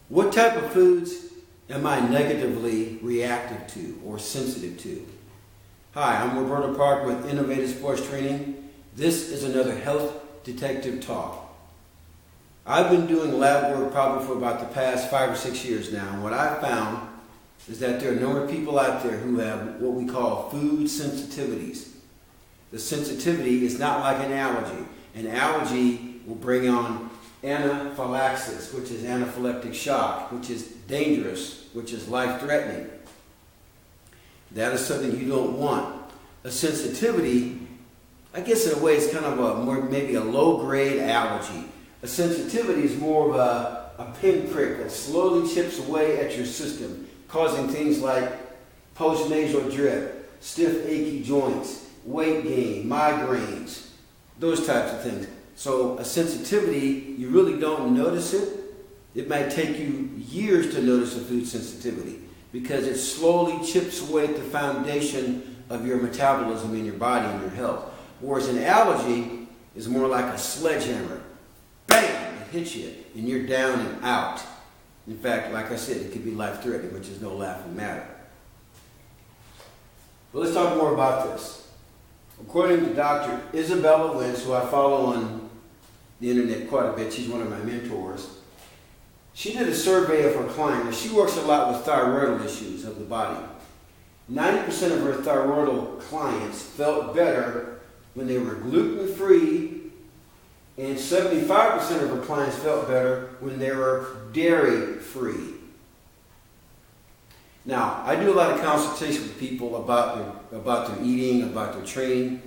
What type of foods am I negatively reactive to or sensitive to? Hi, I'm Roberto Park with Innovative Sports Training. This is another Health Detective Talk. I've been doing lab work probably for about the past 5 or 6 years now, and what I've found is that there are a number of people out there who have what we call food sensitivities. The sensitivity is not like an allergy. An allergy will bring on anaphylaxis, which is anaphylactic shock, which is dangerous, which is life-threatening. That is something you don't want. A sensitivity, I guess in a way, is kind of maybe a low-grade allergy. A sensitivity is more of a pinprick that slowly chips away at your system, causing things like postnasal drip, stiff, achy joints, weight gain, migraines, those types of things. So a sensitivity, you really don't notice it. It might take you years to notice a food sensitivity because it slowly chips away at the foundation of your metabolism in your body and your health. Whereas an allergy is more like a sledgehammer. Bam! It hits you and you're down and out. In fact, like I said, it could be life-threatening, which is no laughing matter. But let's talk more about this. According to Dr. Isabella Wentz, who I follow on the internet quite a bit, she's one of my mentors, she did a survey of her clients. She works a lot with thyroidal issues of the body. 90% of her thyroidal clients felt better when they were gluten-free, and 75% of her clients felt better when they were dairy-free. Now, I do a lot of consultation with people about their eating, about their training.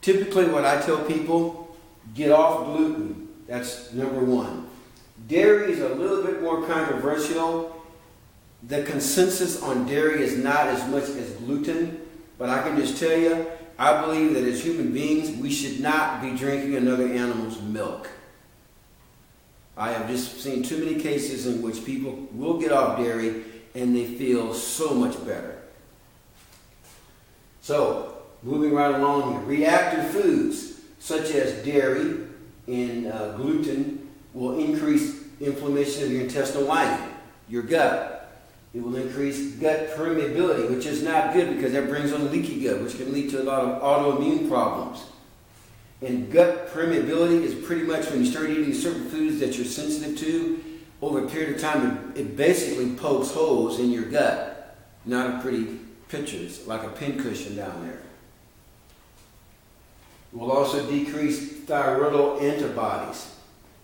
Typically, what I tell people, get off gluten. That's number one. Dairy is a little bit more controversial. The consensus on dairy is not as much as gluten, but I can just tell you, I believe that as human beings, we should not be drinking another animal's milk. I have just seen too many cases in which people will get off dairy and they feel so much better. So, moving right along here, reactive foods such as dairy and gluten will increase inflammation of your intestinal lining, your gut. It will increase gut permeability, which is not good because that brings on leaky gut, which can lead to a lot of autoimmune problems. And gut permeability is pretty much when you start eating certain foods that you're sensitive to, over a period of time, it basically pokes holes in your gut. Not a pretty picture. It's like a pincushion down there. It will also decrease thyroidal antibodies,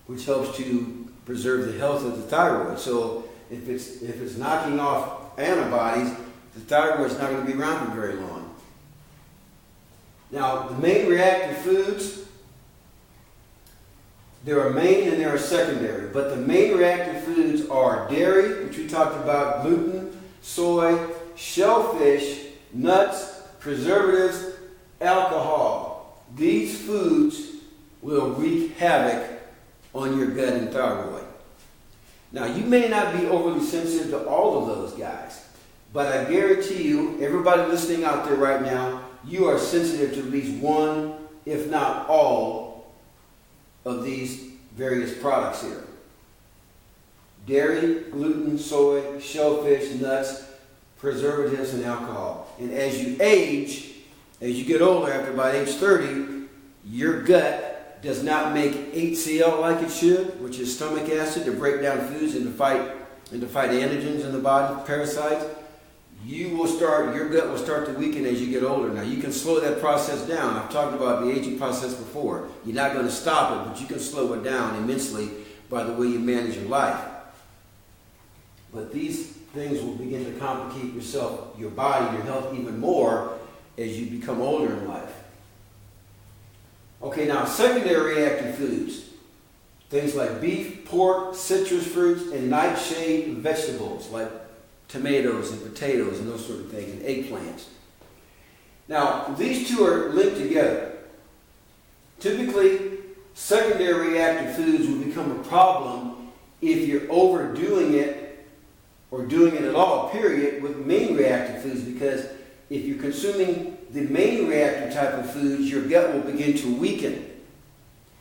which helps to preserve the health of the thyroid. So if it's knocking off antibodies, the thyroid is not going to be around for very long. Now, the main reactive foods, there are main and there are secondary, but the main reactive foods are dairy, which we talked about, gluten, soy, shellfish, nuts, preservatives, alcohol. These foods will wreak havoc on your gut and thyroid. Now, you may not be overly sensitive to all of those guys, but I guarantee you, everybody listening out there right now, you are sensitive to at least one, if not all, of these various products here. Dairy, gluten, soy, shellfish, nuts, preservatives, and alcohol. And as you age, as you get older, after about age 30, your gut does not make HCl like it should, which is stomach acid to break down foods and to fight antigens in the body, parasites. Your gut will start to weaken as you get older. Now, you can slow that process down. I've talked about the aging process before. You're not going to stop it, but you can slow it down immensely by the way you manage your life. But these things will begin to complicate your body, your health even more as you become older in life. Okay, now secondary reactive foods. Things like beef, pork, citrus fruits, and nightshade vegetables like tomatoes and potatoes and those sort of things, and eggplants. Now, these two are linked together. Typically, secondary reactive foods will become a problem if you're overdoing it or doing it at all, period, with main reactive foods, because if you're consuming the main reactive type of foods, your gut will begin to weaken.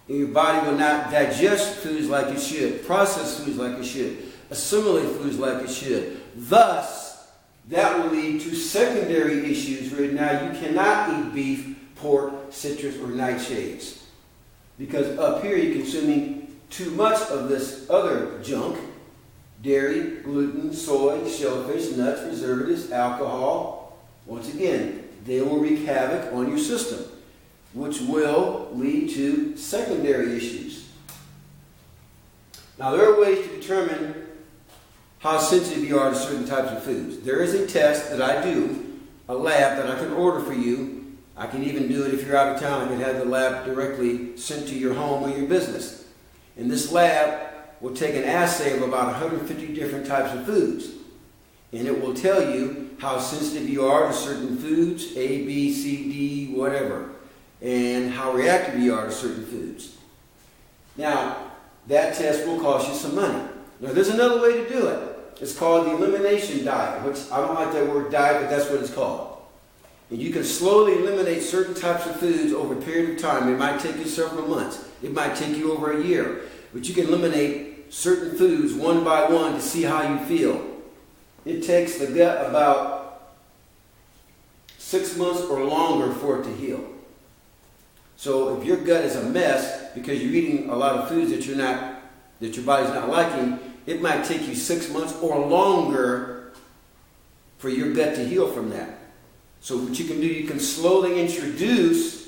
and your body will not digest foods like it should, process foods like it should, assimilate foods like it should. Thus, that will lead to secondary issues where now you cannot eat beef, pork, citrus, or nightshades. Because up here you're consuming too much of this other junk: dairy, gluten, soy, shellfish, nuts, preservatives, alcohol. Once again, they will wreak havoc on your system, which will lead to secondary issues. Now, there are ways to determine how sensitive you are to certain types of foods. There is a test that I do, a lab that I can order for you. I can even do it if you're out of town. I can have the lab directly sent to your home or your business. And this lab will take an assay of about 150 different types of foods. And it will tell you how sensitive you are to certain foods, A, B, C, D, whatever, and how reactive you are to certain foods. Now, that test will cost you some money. Now, there's another way to do it. It's called the elimination diet, which I don't like that word diet, but that's what it's called. And you can slowly eliminate certain types of foods over a period of time. It might take you several months. It might take you over a year. But you can eliminate certain foods one by one to see how you feel. It takes the gut about 6 months or longer for it to heal. So if your gut is a mess because you're eating a lot of foods that your body's not liking, it might take you 6 months or longer for your gut to heal from that. So what you can do, you can slowly introduce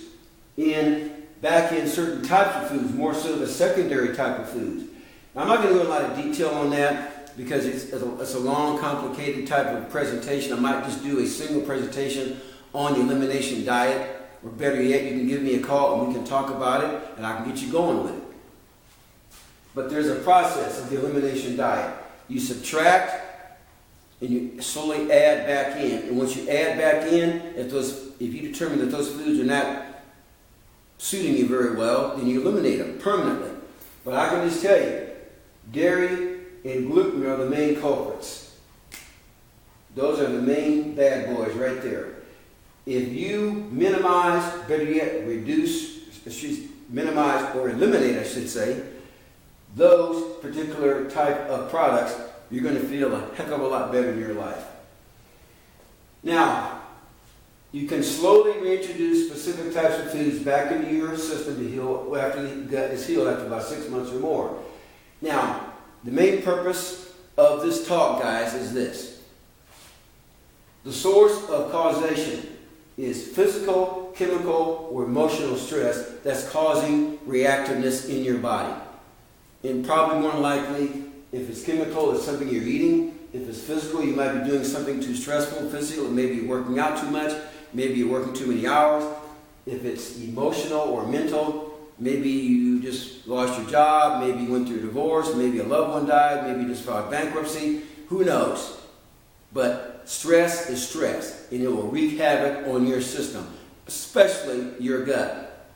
back in certain types of foods, more so the secondary type of foods. Now, I'm not going to go into a lot of detail on that because it's a long, complicated type of presentation. I might just do a single presentation on the elimination diet, or better yet, you can give me a call and we can talk about it and I can get you going with it. But there's a process of the elimination diet. You subtract and you slowly add back in. And once you add back in, if you determine that those foods are not suiting you very well, then you eliminate them permanently. But I can just tell you, dairy and gluten are the main culprits. Those are the main bad boys right there. If you minimize, better yet, minimize or eliminate, I should say, those particular type of products, you're going to feel a heck of a lot better in your life. Now, you can slowly reintroduce specific types of foods back into your system to heal after the gut is healed after about 6 months or more. Now, the main purpose of this talk, guys, is this. The source of causation is physical, chemical, or emotional stress that's causing reactiveness in your body. And probably more likely, if it's chemical, it's something you're eating. If it's physical, you might be doing something too stressful, physical. Maybe you're working out too much. Maybe you're working too many hours. If it's emotional or mental, maybe you just lost your job. Maybe you went through a divorce. Maybe a loved one died. Maybe you just filed bankruptcy. Who knows? But stress is stress, and it will wreak havoc on your system, especially your gut.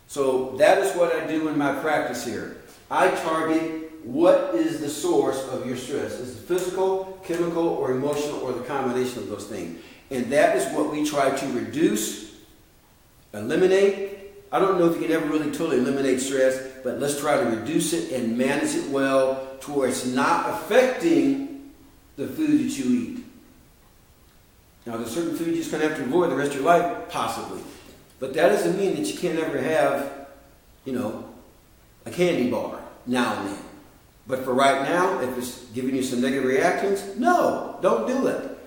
So that is what I do in my practice here. I target what is the source of your stress. Is it physical, chemical, or emotional, or the combination of those things? And that is what we try to reduce, eliminate. I don't know if you can ever really totally eliminate stress, but let's try to reduce it and manage it well to where it's not affecting the food that you eat. Now, there's certain foods you're just going to have to avoid the rest of your life, possibly. But that doesn't mean that you can't ever have, a candy bar now and then. But for right now, if it's giving you some negative reactions, no, don't do it.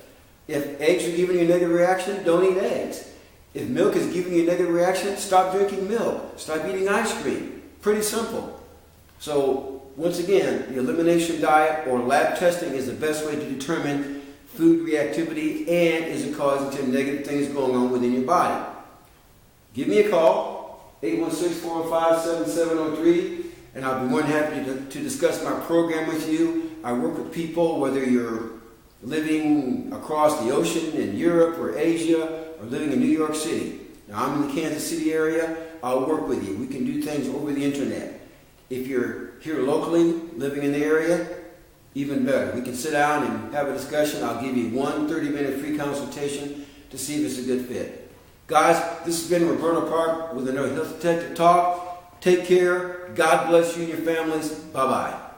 If eggs are giving you a negative reaction, don't eat eggs. If milk is giving you a negative reaction, stop drinking milk. Stop eating ice cream. Pretty simple. So, once again, the elimination diet or lab testing is the best way to determine food reactivity and is it causing some negative things going on within your body. Give me a call, 816-405-7703, and I'll be more than happy to discuss my program with you. I work with people, whether you're living across the ocean in Europe or Asia or living in New York City. Now, I'm in the Kansas City area. I'll work with you. We can do things over the internet. If you're here locally, living in the area, even better. We can sit down and have a discussion. I'll give you one 30-minute free consultation to see if it's a good fit. Guys, this has been Roberto Park with another Health Detective Talk. Take care. God bless you and your families. Bye-bye.